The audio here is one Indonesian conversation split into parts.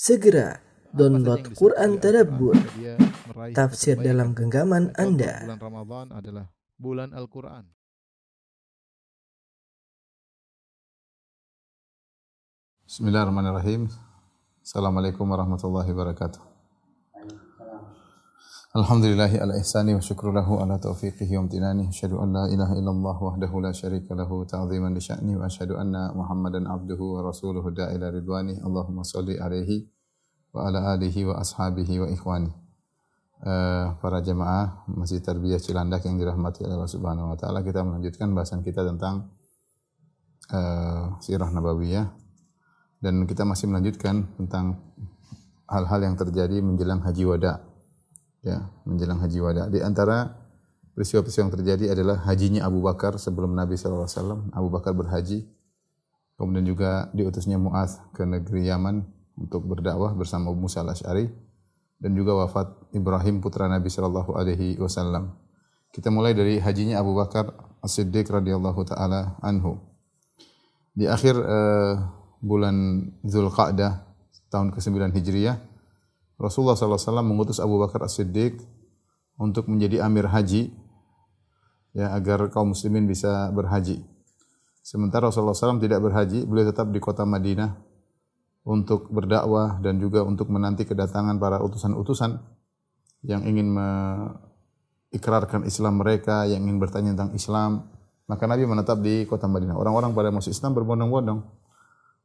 Segera download yang Quran disebut Tadabbur, Al-Quran, dia meraih tafsir kebaikan. dalam genggaman Contoh, Anda. bulan Ramadan adalah bulan Al-Quran. Bismillahirrahmanirrahim. Assalamualaikum warahmatullahi wabarakatuh. Alhamdulillahi ala ihsani wa syukru lahu ala taufiqihi wa amtinani. Asyhadu an la ilaha illallah wahdahu la syarika lahu ta'ziman li sya'ni wa asyhadu anna Muhammadan abduhu wa rasuluhu da'ila ridwani. Allahumma shalli alaihi wa ala alihi wa ashabihi wa ikhwani. Para jemaah Masjid Tarbiyah Cilandak yang dirahmati oleh Allah Subhanahu wa taala, kita melanjutkan bahasan kita tentang sirah nabawiyah, dan kita masih melanjutkan tentang hal-hal yang terjadi menjelang haji wada. Ya, menjelang haji wada. Di antara peristiwa-peristiwa yang terjadi adalah hajinya Abu Bakar sebelum Nabi sallallahu alaihi wasallam. Abu Bakar berhaji. Kemudian juga diutusnya Mu'adz ke negeri Yaman untuk berdakwah bersama Abu Musa al-Asy'ari, dan juga wafat Ibrahim putra Nabi sallallahu alaihi wasallam. Kita mulai dari hajinya Abu Bakar As-Siddiq radhiyallahu taala anhu. Di akhir bulan Zulqa'dah tahun ke-9 Hijriah, Rasulullah SAW mengutus Abu Bakar As-Siddiq untuk menjadi amir haji, ya, agar kaum muslimin bisa berhaji. Sementara Rasulullah SAW tidak berhaji, beliau tetap di kota Madinah untuk berdakwah dan juga untuk menanti kedatangan para utusan-utusan yang ingin mengikrarkan Islam mereka, yang ingin bertanya tentang Islam. Maka Nabi menetap di kota Madinah. Orang-orang pada masuk Islam berbondong-bondong.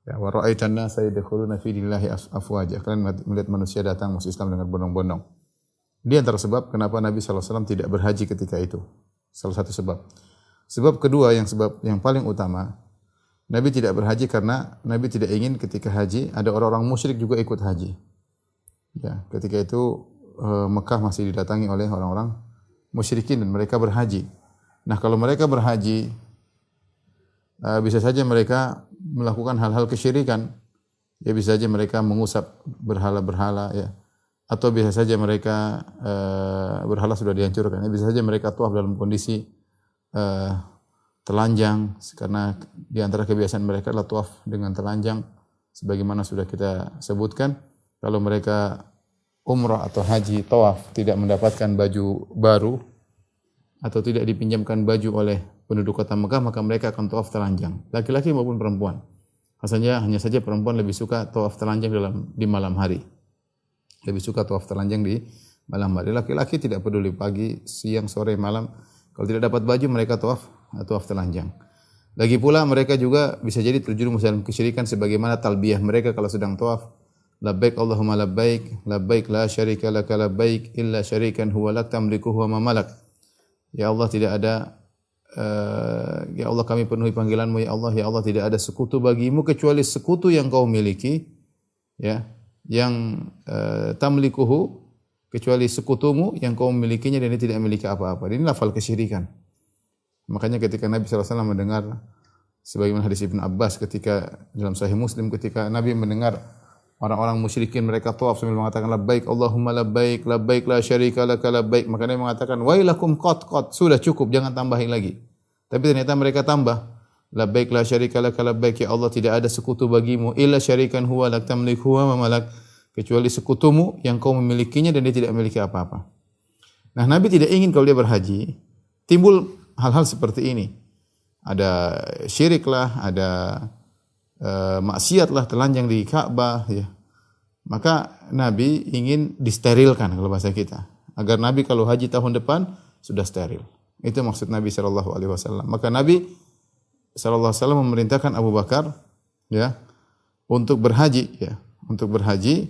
Ya, wa ra'aitan nasa yadkhuluna fi dinillahi afwaja. Kalian melihat manusia datang masuk Islam dengan bondong-bondong. Di antara sebab kenapa Nabi sallallahu alaihi wasallam tidak berhaji ketika itu. Salah satu sebab. Sebab kedua, sebab yang paling utama, Nabi tidak berhaji karena Nabi tidak ingin ketika haji ada orang-orang musyrik juga ikut haji. Ya, ketika itu Mekah masih didatangi oleh orang-orang musyrikin dan mereka berhaji. Nah, kalau mereka berhaji, bisa saja mereka melakukan hal-hal kesyirikan. Ya, bisa saja mereka mengusap berhala-berhala, ya. Atau bisa saja mereka berhala sudah dihancurkan. Ya, bisa saja mereka tuaf dalam kondisi telanjang, karena di antara kebiasaan mereka adalah tuaf dengan telanjang, sebagaimana sudah kita sebutkan. Kalau mereka umrah atau haji tawaf tidak mendapatkan baju baru atau tidak dipinjamkan baju oleh penduduk kota Mekah, maka mereka akan tawaf telanjang, laki-laki maupun perempuan. Hanya saja perempuan lebih suka tawaf telanjang di malam hari. Lebih suka tawaf telanjang di malam hari. Laki-laki tidak peduli pagi, siang, sore, malam. Kalau tidak dapat baju, mereka tawaf telanjang. Lagi pula mereka juga bisa jadi terjerumus dalam kesyirikan, sebagaimana talbiyah mereka kalau sedang tawaf. Labbaik Allahumma labbaik, labbaik la syarika laka labbaik illa syarikan huwa lak tamlikuhu wa ma malak. Ya Allah, tidak ada ya Allah, kami penuhi panggilan-Mu, ya Allah tidak ada sekutu bagimu kecuali sekutu yang kau miliki, ya, yang tamlikuhu, kecuali sekutumu yang kau memilikinya dan dia tidak memiliki apa-apa. Ini lafal kesyirikan. Makanya ketika Nabi SAW mendengar, sebagaimana hadis Ibn Abbas ketika dalam Sahih Muslim, ketika Nabi mendengar orang-orang musyrikin mereka tawaf sambil mengatakan labbaik Allahumma labbaik, labbaik la syarika laka labbaik, maka Nabi mengatakan wailakum qad, sudah cukup, jangan tambahin lagi. Tapi ternyata mereka tambah, labbaik la syarika laka labbaik, ya Allah tidak ada sekutu bagimu illa syarikan huwa lak tamliku wa ma malak, kecuali sekutumu yang kau memilikinya dan dia tidak memiliki apa-apa. Nah, Nabi tidak ingin kalau dia berhaji timbul hal-hal seperti ini. Ada syirik lah, ada maksiat lah, telanjang di Ka'bah, ya. Maka Nabi ingin disterilkan kalau bahasa kita, agar Nabi kalau haji tahun depan sudah steril. Itu maksud Nabi sallallahu alaihi wasallam. Maka Nabi sallallahu alaihi wasallam memerintahkan Abu Bakar, ya, untuk berhaji, ya, untuk berhaji,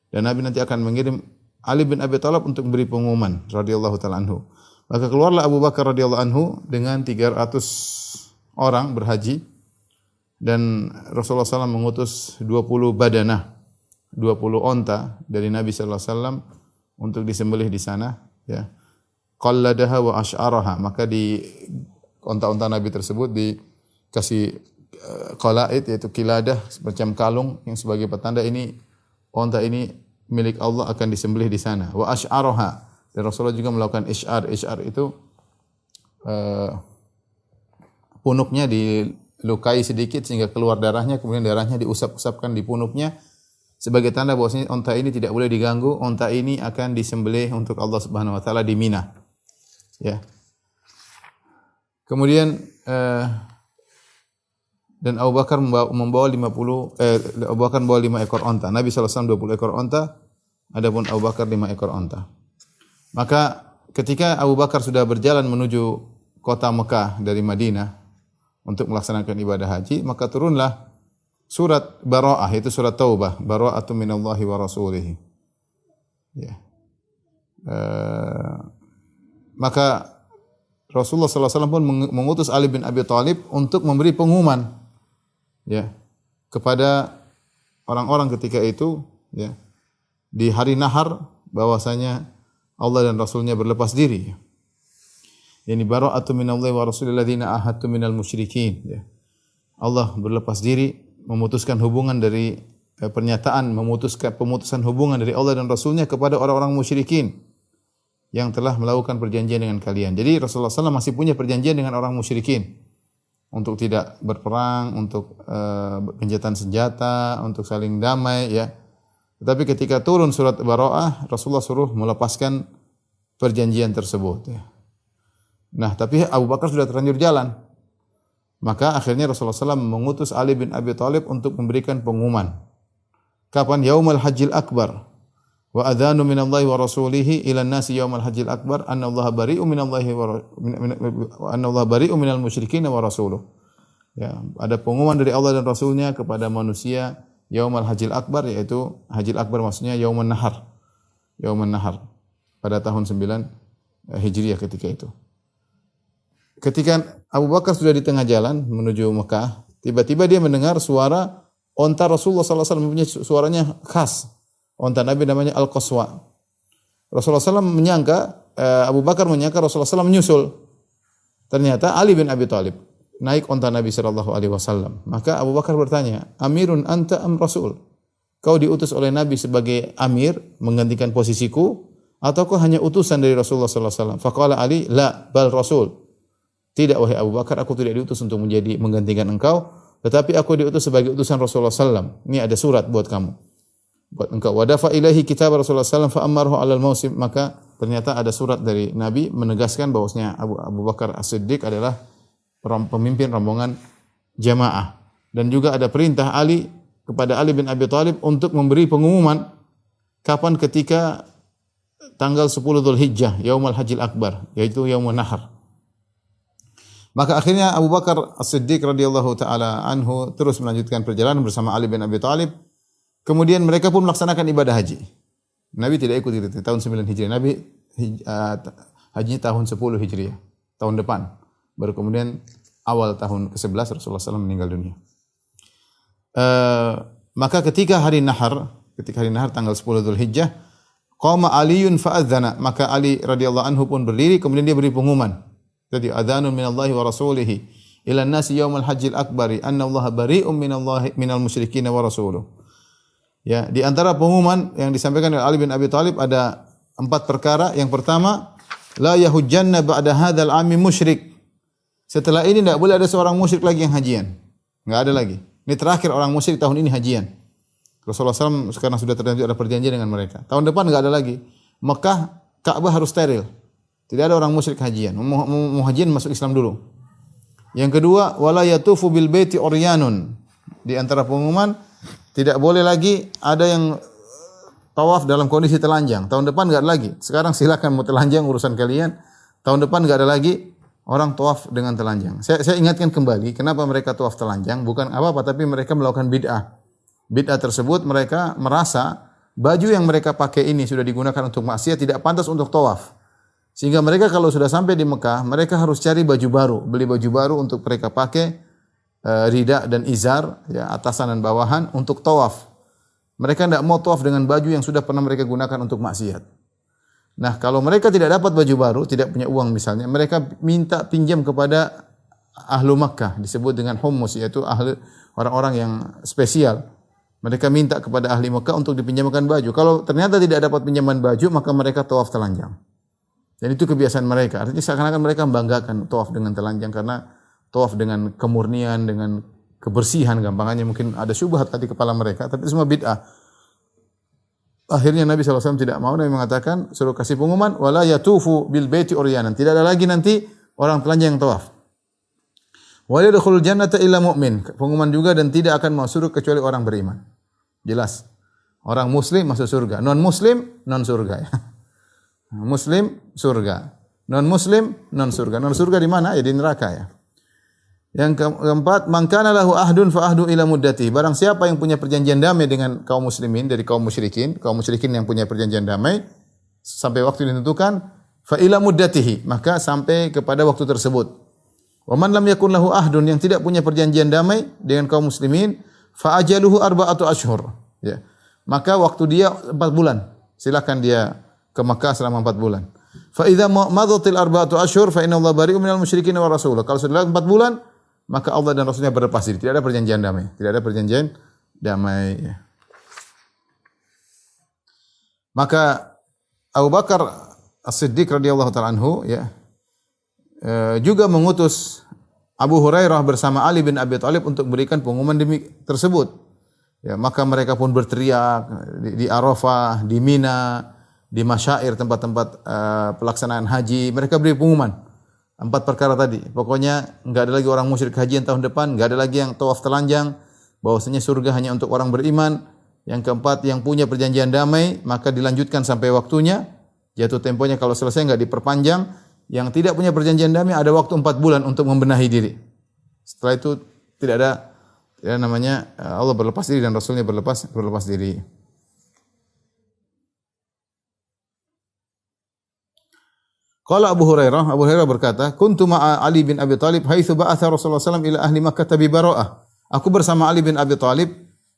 dan Nabi nanti akan mengirim Ali bin Abi Thalib untuk beri pengumuman radhiyallahu taala anhu. Maka keluarlah Abu Bakar radhiyallahu anhu dengan 300 orang berhaji, dan Rasulullah SAW mengutus 20 badanah, 20 onta dari Nabi sallallahu alaihi wasallam untuk disembelih di sana, ya. Qalladaha wa ash'araha, maka di onta-onta Nabi tersebut dikasih qalaid, yaitu kiladah, semacam kalung yang sebagai petanda ini onta ini milik Allah, akan disembelih di sana. Wa ash'araha, dan Rasulullah juga melakukan isy'ar. Isy'ar itu punuknya dilukai sedikit sehingga keluar darahnya, kemudian darahnya diusap-usapkan di punuknya sebagai tanda bahwasanya unta ini tidak boleh diganggu, unta ini akan disembelih untuk Allah Subhanahu wa taala di Mina. Ya. Kemudian dan Abu Bakar membawa 5 ekor onta. Nabi SAW 20 ekor onta, adapun Abu Bakar 5 ekor onta. Maka ketika Abu Bakar sudah berjalan menuju kota Mekah dari Madinah untuk melaksanakan ibadah haji, maka turunlah surat Bara'ah, itu surat Taubah, Bara'atun minallahi wa rasulih. Ya. Maka Rasulullah SAW pun mengutus Ali bin Abi Thalib untuk memberi pengumuman, ya, kepada orang-orang ketika itu, ya, di hari Nahar, bahwasanya Allah dan Rasulnya berlepas diri. Yani bara'atun minallahi wa rasulil ladzina ahadtum minal musyrikin. Ya. Allah berlepas diri, memutuskan hubungan dari pemutusan hubungan dari Allah dan Rasulnya kepada orang-orang musyrikin yang telah melakukan perjanjian dengan kalian. Jadi Rasulullah SAW masih punya perjanjian dengan orang musyrikin untuk tidak berperang, untuk gencatan senjata, untuk saling damai, ya. Tetapi ketika turun surat Bara'ah, Rasulullah suruh melepaskan perjanjian tersebut, ya. Nah, tapi Abu Bakar sudah terlanjur jalan. Maka akhirnya Rasulullah SAW mengutus Ali bin Abi Thalib untuk memberikan pengumuman. Kapan? Yaumul Hajjil Akbar. Wa adhanu minallahi wa rasulihi ila nasi yaumul Hajjil Akbar anna Allah bari'u minallahi wa anna Allah bari'u minal musyrikin wa rasuluh. Ya, ada pengumuman dari Allah dan Rasulnya kepada manusia yaumul Hajjil Akbar, yaitu Hajjil Akbar maksudnya Yaumun Nahar. Yaumun Nahar pada tahun 9 Hijriah ketika itu. Ketika Abu Bakar sudah di tengah jalan menuju Mekah, tiba-tiba dia mendengar suara onta Rasulullah SAW, punya suaranya khas. Onta Nabi namanya Al-Qaswa. Rasulullah SAW Abu Bakar menyangka Rasulullah SAW menyusul. Ternyata Ali bin Abi Thalib naik onta Nabi SAW. Maka Abu Bakar bertanya, Amirun anta am Rasul? Kau diutus oleh Nabi sebagai Amir, menggantikan posisiku, atau kau hanya utusan dari Rasulullah SAW? Faqala Ali, la, bal Rasul. Tidak, wahai Abu Bakar, aku tidak diutus untuk menggantikan engkau, tetapi aku diutus sebagai utusan Rasulullah SAW. Ini ada surat buat kamu, buat engkau. Wadafa ilahi kitab Rasulullah SAW fa amarhu alal mausim. Maka ternyata ada surat dari Nabi menegaskan bahwasanya Abu Bakar As-Siddiq adalah pemimpin rombongan jamaah. Dan juga ada perintah Ali kepada Ali bin Abi Thalib untuk memberi pengumuman kapan ketika tanggal 10 Dzulhijjah, Yaumul Hajjil Akbar, yaitu Yaumun Nahar. Maka akhirnya Abu Bakar As-Siddiq radhiyallahu taala anhu terus melanjutkan perjalanan bersama Ali bin Abi Thalib. Kemudian mereka pun melaksanakan ibadah haji. Nabi tidak ikut itu tahun 9 Hijriah. Nabi haji tahun 10 Hijriah, tahun depan. Baru kemudian awal tahun ke-11 Rasulullah SAW meninggal dunia. Maka ketika hari Nahar tanggal 10 Dzulhijjah, qama Aliyun fa'adzana, maka Ali radhiyallahu anhu pun berdiri, kemudian dia beri pengumuman. Jadi adzanun minallahi wa rasulihi ila nasi yaumul hajjil akbari anna Allah bari'um minal musyrikin wa rasuluh. Ya, di antara pengumuman yang disampaikan oleh Ali bin Abi Thalib ada 4 perkara. Yang pertama, la yahujjanna ba'da hadzal 'ami musyrik. Setelah ini tidak boleh ada seorang musyrik lagi yang hajian. Enggak ada lagi. Ini terakhir orang musyrik tahun ini hajian. Rasulullah SAW sekarang sudah terlanjur ada perjanjian dengan mereka. Tahun depan enggak ada lagi. Mekah, Ka'bah harus steril. Tidak ada orang musyrik hajian. Mau hajian masuk Islam dulu. Yang kedua, wala yatufu bil baiti uryanun. Di antara pengumuman, tidak boleh lagi ada yang tawaf dalam kondisi telanjang. Tahun depan enggak ada lagi. Sekarang silakan mau telanjang urusan kalian. Tahun depan enggak ada lagi orang tawaf dengan telanjang. Saya ingatkan kembali kenapa mereka tawaf telanjang, bukan apa-apa, tapi mereka melakukan bid'ah. Bid'ah tersebut mereka merasa baju yang mereka pakai ini sudah digunakan untuk maksiat, tidak pantas untuk tawaf. Sehingga mereka kalau sudah sampai di Mekah, mereka harus cari baju baru, beli baju baru untuk mereka pakai, rida dan izar, ya, atasan dan bawahan untuk tawaf. Mereka tidak mau tawaf dengan baju yang sudah pernah mereka gunakan untuk maksiat. Nah, kalau mereka tidak dapat baju baru, tidak punya uang misalnya, mereka minta pinjam kepada ahlu Makkah, disebut dengan hummus, yaitu ahli orang-orang yang spesial. Mereka minta kepada ahli Mekah untuk dipinjamkan baju. Kalau ternyata tidak dapat pinjaman baju, maka mereka tawaf telanjang. Dan itu kebiasaan mereka. Artinya seakan-akan mereka membanggakan tawaf dengan telanjang karena tawaf dengan kemurnian, dengan kebersihan, gampangannya mungkin ada syubhat di kepala mereka, tapi semua bid'ah. Akhirnya Nabi SAW tidak mau. Nabi mengatakan, suruh kasih pengumuman, wala yatufu bil baiti uryanan. Tidak ada lagi nanti orang telanjang yang tawaf. Wa yadkhulul jannata illa mu'min. Pengumuman juga, dan tidak akan masuk kecuali orang beriman. Jelas. Orang muslim masuk surga. Non muslim non surga ya. Muslim surga. Non muslim non surga. Non surga di mana? Ya di neraka ya. Yang keempat, man kana lahu ahdun fa ahdu ila muddati. Barang siapa yang punya perjanjian damai dengan kaum muslimin dari kaum musyrikin yang punya perjanjian damai sampai waktu ditentukan, fa ila muddatihi, maka sampai kepada waktu tersebut. Wa man lam yakun lahu ahdun, yang tidak punya perjanjian damai dengan kaum muslimin, fa ajaluhu arba'atu ashhur. Ya. Maka waktu dia 4 bulan. Silakan dia ke Makkah selama 4 bulan. Fa idza madatil arba'atu ashhur fa inna Allah bari'un minal musyrikin wa rasuluh. Kalau sudah 4 bulan, maka Allah dan Rasulnya berlepas diri. Tidak ada perjanjian damai. Tidak ada perjanjian damai. Ya. Maka Abu Bakar As-Siddiq radhiyallahu ta'ala anhu ya, juga mengutus Abu Hurairah bersama Ali bin Abi Thalib untuk berikan pengumuman tersebut. Ya, maka mereka pun berteriak di Arafah, di Mina, di masyair tempat-tempat pelaksanaan haji. Mereka beri pengumuman. 4 perkara tadi. Pokoknya enggak ada lagi orang musyrik haji yang tahun depan, enggak ada lagi yang tawaf telanjang, bahwasanya surga hanya untuk orang beriman. Yang keempat, yang punya perjanjian damai, maka dilanjutkan sampai waktunya. Jatuh temponya kalau selesai enggak diperpanjang. Yang tidak punya perjanjian damai ada waktu 4 bulan untuk membenahi diri. Setelah itu tidak ada namanya Allah berlepas diri dan Rasulnya berlepas diri. Qala Abu Hurairah berkata, kuntu ma'a Ali bin Abi Thalib haitsu ba'atha Rasulullah SAW ila ahli Makkah bi bara'ah. Aku bersama Ali bin Abi Thalib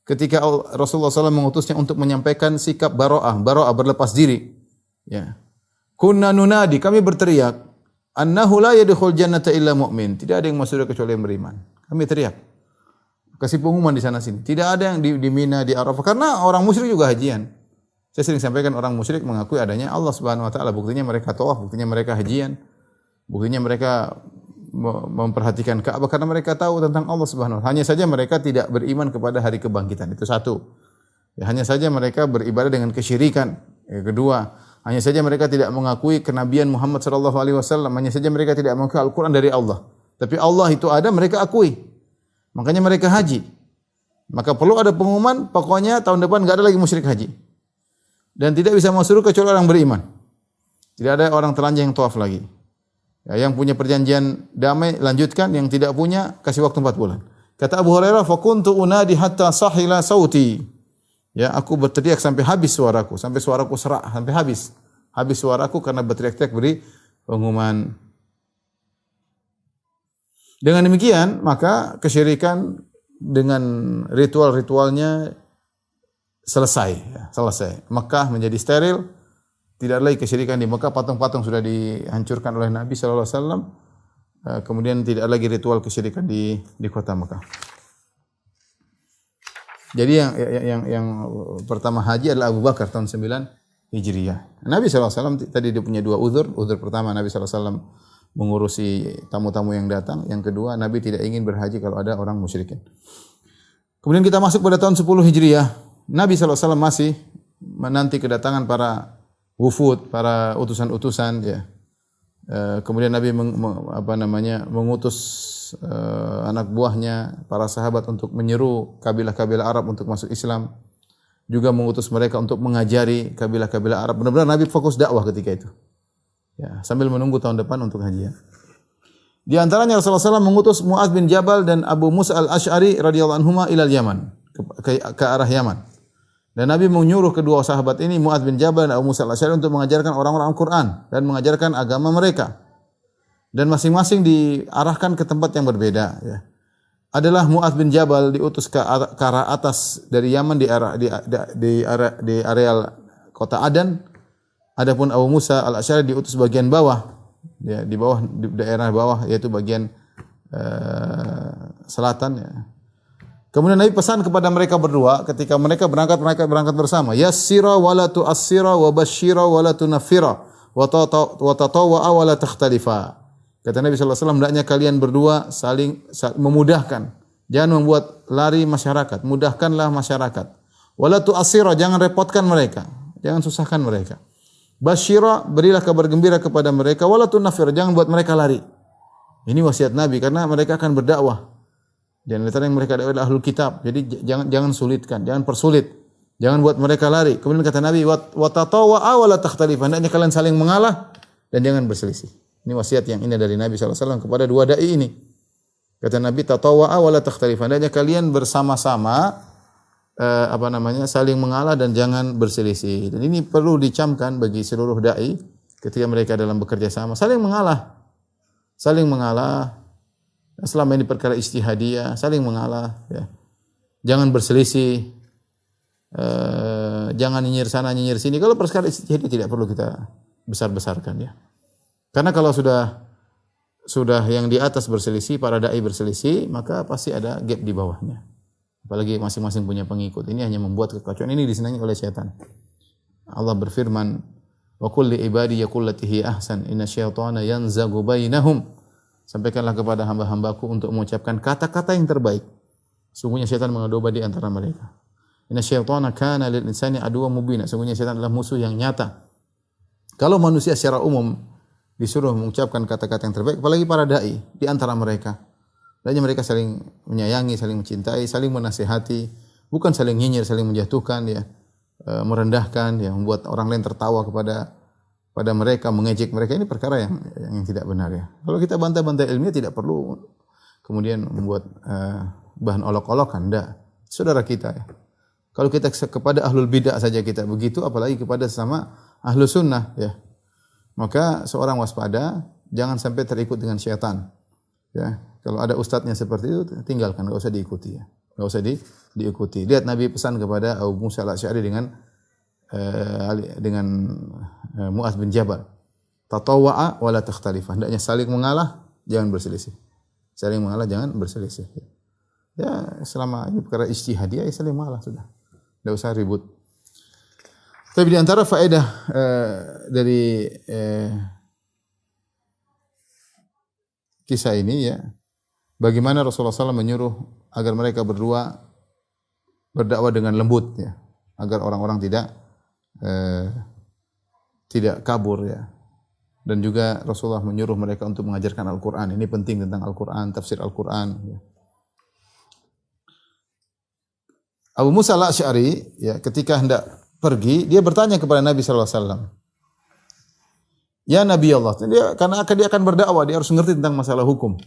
ketika Rasulullah SAW mengutusnya untuk menyampaikan sikap bara'ah berlepas diri. Ya. Kunna nunadi, kami berteriak, annahu la yadkhul jannata illa mu'min. Tidak ada yang masuk surga kecuali yang beriman. Kami teriak. Kasih pengumuman di sana sini. Tidak ada yang di Mina, di Arafah, karena orang musyrik juga hajian. Saya sering sampaikan, orang musyrik mengakui adanya Allah Subhanahu wa taala, buktinya mereka tawaf, buktinya mereka hajian, buktinya mereka memperhatikan Ka'bah karena mereka tahu tentang Allah Subhanahu wa taala. Hanya saja mereka tidak beriman kepada hari kebangkitan. Itu satu. Ya, hanya saja mereka beribadah dengan kesyirikan. Yang kedua, hanya saja mereka tidak mengakui kenabian Muhammad sallallahu alaihi wasallam, hanya saja mereka tidak mengakui Al-Qur'an dari Allah. Tapi Allah itu ada, mereka akui. Makanya mereka haji. Maka perlu ada pengumuman, pokoknya tahun depan enggak ada lagi musyrik haji. Dan tidak bisa masuk surga kecuali orang beriman. Tidak ada orang telanjang yang tawaf lagi. Ya, yang punya perjanjian damai lanjutkan, yang tidak punya kasih waktu 4 bulan. Kata Abu Hurairah, fa kuntu unadi hatta sahila sauti. Ya, aku berteriak sampai habis suaraku, sampai suaraku serak, sampai habis. Habis suaraku karena berteriak-teriak beri pengumuman. Dengan demikian, maka kesyirikan dengan ritual-ritualnya selesai. Mekah menjadi steril, tidak ada lagi kesyirikan di Mekah, patung-patung sudah dihancurkan oleh Nabi sallallahu alaihi wasallam. Kemudian tidak ada lagi ritual kesyirikan di kota Mekah. Jadi yang pertama haji adalah Abu Bakar tahun 9 Hijriah. Nabi sallallahu alaihi wasallam tadi dia punya 2 uzur. Uzur pertama, Nabi sallallahu alaihi wasallam mengurusi tamu-tamu yang datang. Yang kedua, Nabi tidak ingin berhaji kalau ada orang musyrikin. Kemudian kita masuk pada tahun 10 Hijriah. Nabi SAW masih menanti kedatangan para wufud, para utusan-utusan. Ya. Kemudian Nabi mengutus anak buahnya, para sahabat untuk menyeru kabilah-kabilah Arab untuk masuk Islam. Juga mengutus mereka untuk mengajari kabilah-kabilah Arab. Benar-benar Nabi fokus dakwah ketika itu. Ya, sambil menunggu tahun depan untuk haji. Di antaranya Rasulullah SAW mengutus Mu'adz bin Jabal dan Abu Musa al-Ash'ari radhiyallahu anhuma ilal Yaman, ke arah Yaman. Dan Nabi menyuruh kedua sahabat ini, Mu'adz bin Jabal dan Abu Musa al-Ash'ari, untuk mengajarkan orang-orang Al-Quran dan mengajarkan agama mereka. Dan masing-masing diarahkan ke tempat yang berbeda. Ya. Adalah Mu'adz bin Jabal diutus ke arah atas dari Yaman di areal kota Adan. Adapun Abu Musa al-Ash'ari diutus bagian bawah, ya, di daerah bawah, yaitu bagian selatan. Ya. Kemudian Nabi pesan kepada mereka berdua ketika mereka berangkat bersama. Yassira wa la tu'assira wa basyira wa la tunaffira wa tatawwa'a wa la takhtalifa. Kata Nabi sallallahu alaihi wasallam, hendaknya kalian berdua saling memudahkan. Jangan membuat lari masyarakat, mudahkanlah masyarakat. Wa la tu'assira, jangan repotkan mereka. jangan susahkan mereka. Basyira, berilah kabar gembira kepada mereka, wala tunafir, jangan buat mereka lari. Ini wasiat Nabi karena mereka akan berdakwah. Dan antara yang mereka adalah ahlul kitab. Jadi jangan sulitkan, jangan persulit. Jangan buat mereka lari. Kemudian kata Nabi, wa tatawa'a wa la takhtalifan. Hendaknya kalian saling mengalah dan jangan berselisih. Ini wasiat yang indah dari Nabi SAW kepada dua dai ini. Kata Nabi, tatawa'a wa la takhtalifan. Hendaknya kalian bersama-sama saling mengalah dan jangan berselisih. Dan ini perlu dicamkan bagi seluruh dai ketika mereka dalam bekerja sama, saling mengalah. Saling mengalah. Selama ini perkara ijtihadiyah, saling mengalah ya. Jangan berselisih. Jangan nyinyir sana nyinyir sini. Kalau perkara ijtihadiyah tidak perlu kita besar-besarkan ya. Karena kalau sudah yang di atas berselisih, para dai berselisih, maka pasti ada gap di bawahnya. Apalagi masing-masing punya pengikut. Ini hanya membuat kekacauan. Ini disenangi oleh setan. Allah berfirman, "Wa qul li ibadi yaqul latihi ahsan, inna syaitana yanzagu bainahum." Sampaikanlah kepada hamba-hambaku untuk mengucapkan kata-kata yang terbaik. Sungguhnya syaitan mengadu di antara mereka. Inna syaitana kana lil insani aduwwan mubina. Sungguhnya syaitan adalah musuh yang nyata. Kalau manusia secara umum disuruh mengucapkan kata-kata yang terbaik, apalagi para dai di antara mereka. Hendaknya mereka saling menyayangi, saling mencintai, saling menasihati, bukan saling nyinyir, saling menjatuhkan ya, merendahkan ya, membuat orang lain tertawa kepada mereka, mengejek mereka. Ini perkara yang tidak benar ya. Kalau kita bantai-bantai ilmiah tidak perlu kemudian membuat bahan olok-olokan, enggak. Saudara kita ya. Kalau kita kepada ahlul bidah saja kita begitu, apalagi kepada sesama ahlu sunnah ya. Maka seorang waspada, jangan sampai terikut dengan syaitan. Ya, kalau ada ustadznya seperti itu tinggalkan, enggak usah diikuti ya. Enggak usah diikuti. Lihat Nabi pesan kepada Abu Musa al-Asy'ari dengan Mu'adz bin Jabal. Tatawwa'a wa la takhtalifan. Hendaknya saling mengalah, jangan berselisih. Saling mengalah, jangan berselisih. Ya, selama ini perkara ijtihadiyah, ya saling mengalah sudah. Enggak usah ribut. Tapi di antara faedah dari kisah ini ya, bagaimana Rasulullah SAW menyuruh agar mereka berdua berdakwah dengan lembut ya, agar orang-orang tidak kabur ya. Dan juga Rasulullah menyuruh mereka untuk mengajarkan Al-Quran. Ini penting tentang Al-Quran, tafsir Al-Quran. Ya. Abu Musa al-Asy'ari ya, ketika hendak pergi, dia bertanya kepada Nabi SAW. Ya Nabi Allah, karena dia akan berdakwah, dia harus mengerti tentang masalah hukum.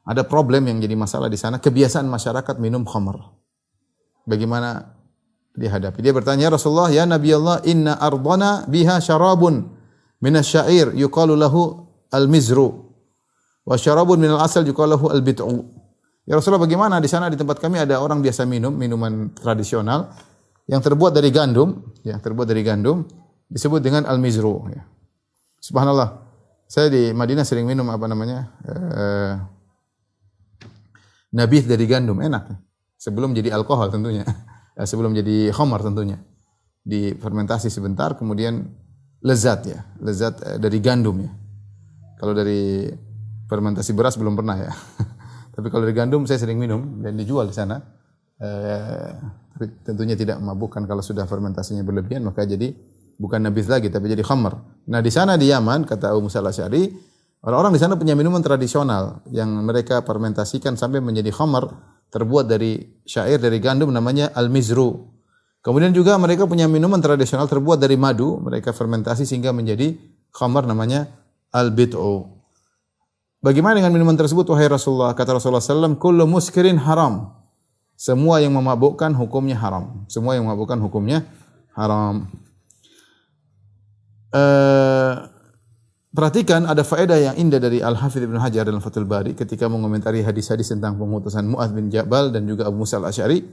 Ada problem yang jadi masalah di sana, kebiasaan masyarakat minum khamr. Bagaimana dihadapi? Dia bertanya, ya Rasulullah, ya Nabi Allah, inna ardana biha syarabun minasyair yuqalu lahu al-mizru wa syarabun minal asal yuqalu lahu al-bid'u. Ya Rasulullah, bagaimana di sana di tempat kami ada orang biasa minum minuman tradisional yang terbuat dari gandum, disebut dengan al-mizru ya. Subhanallah. Saya di Madinah sering minum nabith dari gandum, enak. Sebelum jadi alkohol tentunya. Sebelum jadi khamar tentunya. Difermentasi sebentar kemudian lezat ya. Lezat dari gandum ya. Kalau dari fermentasi beras belum pernah ya. Tapi kalau dari gandum saya sering minum dan dijual di sana. Tapi tentunya tidak memabukkan kalau sudah fermentasinya berlebihan, maka jadi bukan nabith lagi tapi jadi khamr. Nah, di sana di Yaman kata Abu Musa al-Asy'ari, orang-orang di sana punya minuman tradisional yang mereka fermentasikan sampai menjadi khamr, terbuat dari syair dari gandum, namanya al-mizru. Kemudian juga mereka punya minuman tradisional terbuat dari madu, mereka fermentasi sehingga menjadi khamr, namanya al-bid'u. Bagaimana dengan minuman tersebut wahai Rasulullah? Kata Rasulullah sallallahu alaihi wasallam, kullu muskirin haram. Semua yang memabukkan hukumnya haram. Semua yang memabukkan hukumnya haram. Perhatikan ada faedah yang indah dari Al-Hafidz Ibnu Hajar dalam Fathul Bari ketika mengomentari hadis-hadis tentang pengutusan Mu'adz bin Jabal dan juga Abu Musa al-Asy'ari.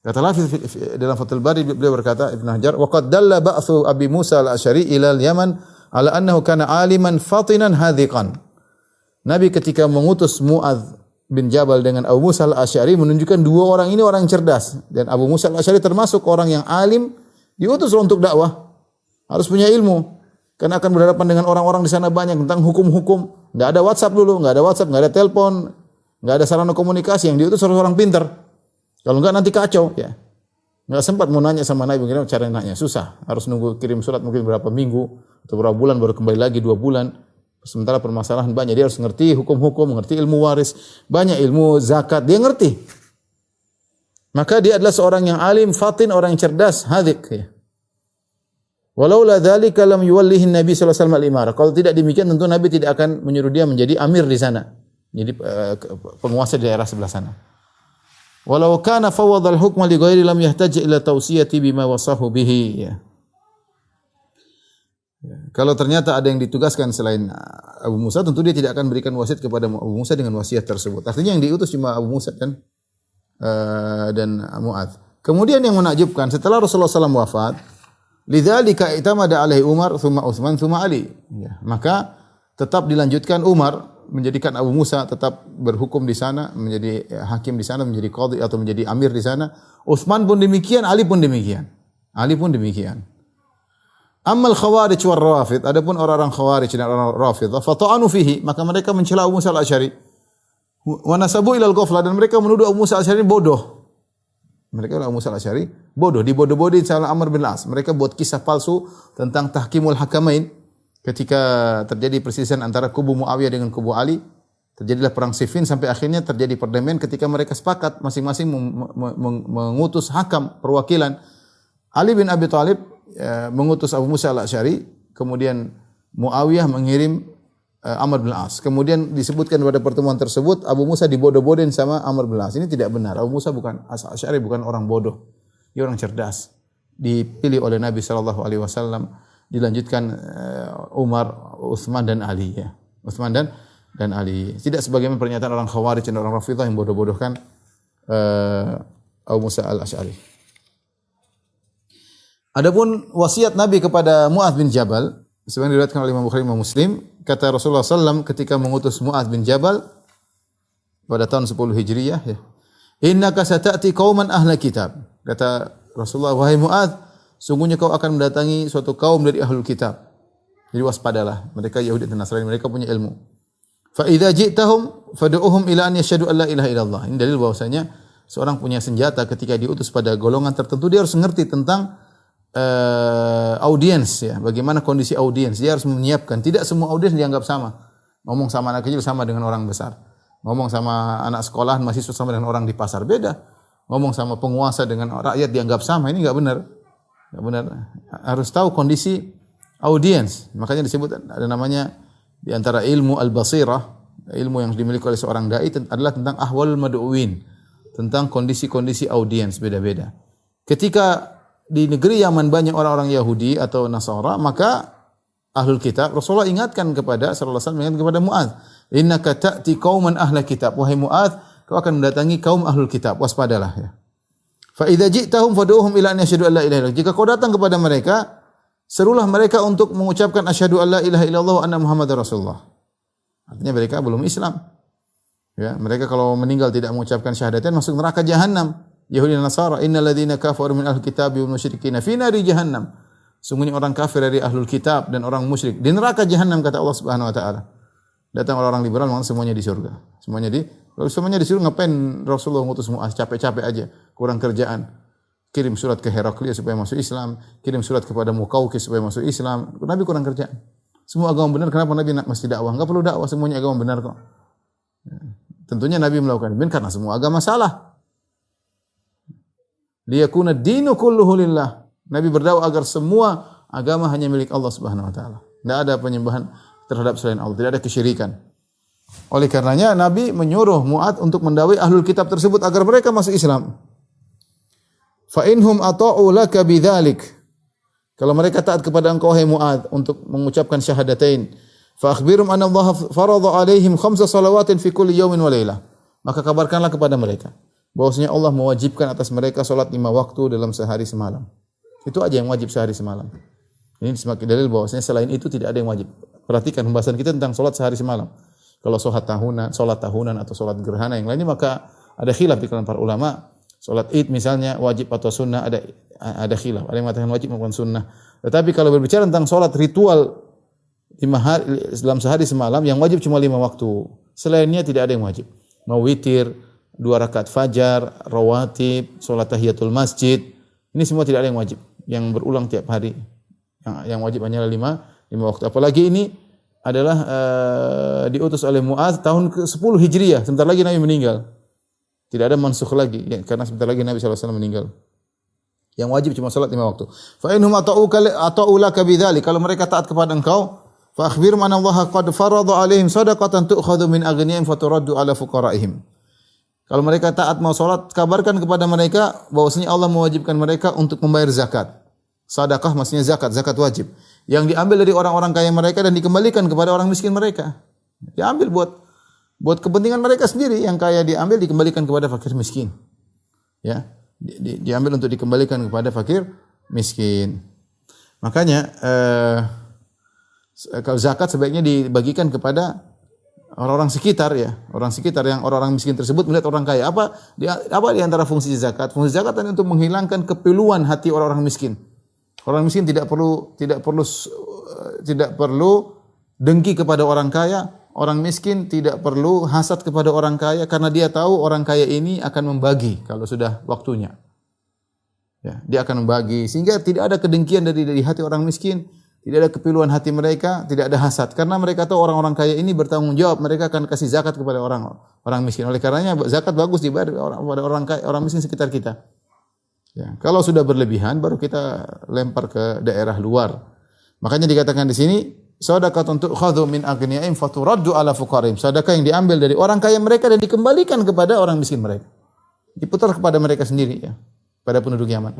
Kata Al-Hafidz dalam Fathul Bari, beliau berkata, Ibnu Hajar, wa qad dalla ba'tsu Abi Musa al-Asy'ari ila al-Yaman ala annahu kana aliman fatinan hadhiqan. Nabi ketika mengutus Mu'adz bin Jabal dengan Abu Musa al-Asy'ari menunjukkan dua orang ini orang cerdas, dan Abu Musa al-Asy'ari termasuk orang yang alim, diutus untuk dakwah, harus punya ilmu. Karena akan berhadapan dengan orang-orang di sana banyak tentang hukum-hukum. Enggak ada WhatsApp dulu, enggak ada telepon, enggak ada sarana komunikasi. Yang diutus harus orang pintar. Kalau enggak nanti kacau ya. Enggak sempat mau nanya sama Nabi, gimana cara nanya? Susah. Harus nunggu kirim surat mungkin berapa minggu atau berapa bulan baru kembali lagi 2 bulan. Sementara permasalahan banyak, dia harus ngerti hukum-hukum, ngerti ilmu waris, banyak ilmu zakat, dia ngerti. Maka dia adalah seorang yang alim, fatin, orang yang cerdas, hadhiq. Ya. Walaula dzalika lam yuwallihi Nabi sallallahu alaihi wasallam al-imara. Kalau tidak demikian tentu Nabi tidak akan menyuruh dia menjadi amir di sana. Jadi penguasa di daerah sebelah sana. Walau kana fawwadha al-hukma li ghairi lam yahtaj ila tawsiyati bima wasahu bihi. Ya. Kalau ternyata ada yang ditugaskan selain Abu Musa, tentu dia tidak akan berikan wasiat kepada Abu Musa dengan wasiat tersebut. Artinya yang diutus cuma Abu Musa dan Mu'adz. Kemudian yang menakjubkan, setelah Rasulullah SAW wafat, lidzalika itamada alaihi Umar, thumma Utsman, thumma Ali. Ya, maka tetap dilanjutkan Umar menjadikan Abu Musa tetap berhukum di sana, menjadi hakim di sana, menjadi qadhi atau menjadi amir di sana. Utsman pun demikian, Ali pun demikian. Ammal khawarij war rawafid, adapun orang-orang khawarij dan orang rafidah, fata'anu fihi, maka mereka mencela Abu Musa al-Asy'ari. Wa nasabu ila al-ghaflah, dan mereka menuduh Abu Musa al-Asy'ari bodoh. Mereka Abu Musa al-Asy'ari bodoh, dibodoh-bodohin sama Amr bin Al-As. Mereka buat kisah palsu tentang tahkimul hakamain ketika terjadi perselisihan antara kubu Muawiyah dengan kubu Ali. Terjadilah perang Siffin sampai akhirnya terjadi perdamaian ketika mereka sepakat masing-masing mengutus hakam perwakilan. Ali bin Abi Thalib mengutus Abu Musa al-Asy'ari, kemudian Muawiyah mengirim Amr bin Al-As. Kemudian disebutkan pada pertemuan tersebut Abu Musa dibodoh-bodohin sama Amr bin Al-As. Ini tidak benar. Abu Musa bukan Asy'ari, bukan orang bodoh. Dia orang cerdas. Dipilih oleh Nabi sallallahu alaihi wasallam, dilanjutkan Umar, Utsman dan Ali ya. Utsman dan Ali. Tidak sebagaimana pernyataan orang Khawarij dan orang Rafidhah yang bodoh-bodohkan Abu Musa al-Asy'ari. Adapun wasiat Nabi kepada Mu'adz bin Jabal, sebagaimana diriwayatkan oleh Imam Bukhari dan Muslim, kata Rasulullah SAW ketika mengutus Mu'adz bin Jabal pada tahun 10 Hijriah, ya, innaka sata'ti qauman ahla kitab. Kata Rasulullah, wahai Mu'adz, sungguhnya kau akan mendatangi suatu kaum dari ahlul kitab. Jadi waspadalah, mereka Yahudi dan Nasrani, mereka punya ilmu. Fa idza ji'tahum fad'uhum ila an yashhadu an la ilaha illallah. Ini dalil bahwasanya seorang punya senjata ketika diutus pada golongan tertentu, dia harus mengerti tentang audiens ya, bagaimana kondisi audiens. Dia harus menyiapkan. Tidak semua audiens dianggap sama. Ngomong sama anak kecil sama dengan orang besar. Ngomong sama anak sekolahan mahasiswa sama dengan orang di pasar, beda. Ngomong sama penguasa dengan rakyat dianggap sama, ini enggak benar. Enggak benar. Harus tahu kondisi audiens. Makanya disebut ada namanya di antara ilmu al-basirah, ilmu yang dimiliki oleh seorang dai adalah tentang ahwal mad'uin, tentang kondisi-kondisi audiens beda-beda. Ketika di negeri Yaman banyak orang-orang Yahudi atau Nasara, maka ahlul kitab, Rasulullah ingatkan kepada sallallahu alaihi wasallam, ingatkan kepada Mu'adz, innaka ta'ti qauman ahla kitab, wahai Mu'adz, kau akan mendatangi kaum ahlul kitab, waspadalah ya. Fa idza ji'tahum fad'uhum ila an yashhadu an la ilaha illallah. Jika kau datang kepada mereka, serulah mereka untuk mengucapkan asyhadu an la ilaha illallah wa anna muhammadar rasulullah. Artinya mereka belum Islam. Ya, mereka kalau meninggal tidak mengucapkan syahadatain masuk neraka jahanam. Yahudi dan Nasara, innal ladzina kafaru min ahlil kitab wal musyrikin fi nari jahannam. Sungguhnya orang kafir dari ahlul kitab dan orang musyrik di neraka jahanam, kata Allah Subhanahu wa taala. Datang orang liberal mengatakan semuanya di surga. Semuanya di surga, ngapain Rasulullah ngutus Mu'adz, capek-capek aja, kurang kerjaan. Kirim surat ke Heraklius supaya masuk Islam, kirim surat kepada Muqawqis supaya masuk Islam. Nabi kurang kerjaan. Semua agama benar, kenapa Nabi mesti dakwah? Enggak perlu dakwah, semuanya agama benar kok. Tentunya Nabi melakukan ini karena semua agama salah. Liyakuna ad-dinu kulluhu lillah. Nabi berdakwah agar semua agama hanya milik Allah Subhanahu wa taala. Tidak ada penyembahan terhadap selain Allah, tidak ada kesyirikan. Oleh karenanya Nabi menyuruh Mu'adz untuk mendakwai ahlul kitab tersebut agar mereka masuk Islam. Fa inhum ata'u laka bidzalik. Kalau mereka taat kepada engkau wahai Mu'adz untuk mengucapkan syahadatain, fa akhbirum anna Allah farada alaihim 5 salawatin fi kulli yawmin wa lailah. Maka kabarkanlah kepada mereka bahwasanya Allah mewajibkan atas mereka salat 5 waktu dalam sehari semalam. Itu aja yang wajib sehari semalam. Ini semakin dalil bahwasanya selain itu tidak ada yang wajib. Perhatikan pembahasan kita tentang salat sehari semalam. Kalau salat tahunan atau salat gerhana yang lainnya maka ada khilaf di kalangan para ulama. Salat Id misalnya wajib atau sunnah, ada khilaf. Ada yang mengatakan wajib maupun sunnah. Tetapi kalau berbicara tentang salat ritual 5 hari dalam sehari semalam, yang wajib cuma 5 waktu. Selainnya tidak ada yang wajib. Mau witir, 2 rakaat fajar, rawatib, salat tahiyatul masjid, Ini semua tidak ada yang wajib, yang berulang tiap hari. Yang wajib hanyalah lima waktu. Apalagi ini adalah diutus oleh Mu'adz tahun ke-10 Hijriah. Sebentar lagi Nabi meninggal. Tidak ada mansukh lagi ya, karena sebentar lagi Nabi SAW meninggal. Yang wajib cuma salat 5 waktu. Fa innahum ata'ulaka bidzalik. Kalau mereka taat kepada engkau, fa akhbir man Allah qad farada alaihim shadaqatan tu'khadhu min aghniyahim faturaddu ala fuqaraihim. Kalau mereka taat mau salat, kabarkan kepada mereka bahwasanya Allah mewajibkan mereka untuk membayar zakat. Sedekah maksudnya zakat wajib. Yang diambil dari orang-orang kaya mereka dan dikembalikan kepada orang miskin mereka. Diambil buat kepentingan mereka sendiri, yang kaya diambil dikembalikan kepada fakir miskin. Ya. Diambil untuk dikembalikan kepada fakir miskin. Makanya kalau zakat sebaiknya dibagikan kepada orang-orang sekitar ya, orang-orang miskin tersebut melihat orang kaya. Apa di antara fungsi zakat? Fungsi zakat adalah untuk menghilangkan kepiluan hati orang-orang miskin. Orang miskin tidak perlu dengki kepada orang kaya. Orang miskin tidak perlu hasad kepada orang kaya karena dia tahu orang kaya ini akan membagi kalau sudah waktunya. Ya, dia akan membagi sehingga tidak ada kedengkian dari hati orang miskin, tidak ada kepiluan hati mereka, tidak ada hasad karena mereka tahu orang-orang kaya ini bertanggung jawab, mereka akan kasih zakat kepada orang miskin. Oleh karenanya zakat bagus dibayar kepada orang kaya, orang miskin sekitar kita. Ya, kalau sudah berlebihan baru kita lempar ke daerah luar. Makanya dikatakan di sini shadaqatun tu'khadhu min aghniyahim faturaddu ala fuqaraihim. Sedekah yang diambil dari orang kaya mereka dan dikembalikan kepada orang miskin mereka. Diputar kepada mereka sendiri ya, pada penduduk Yaman.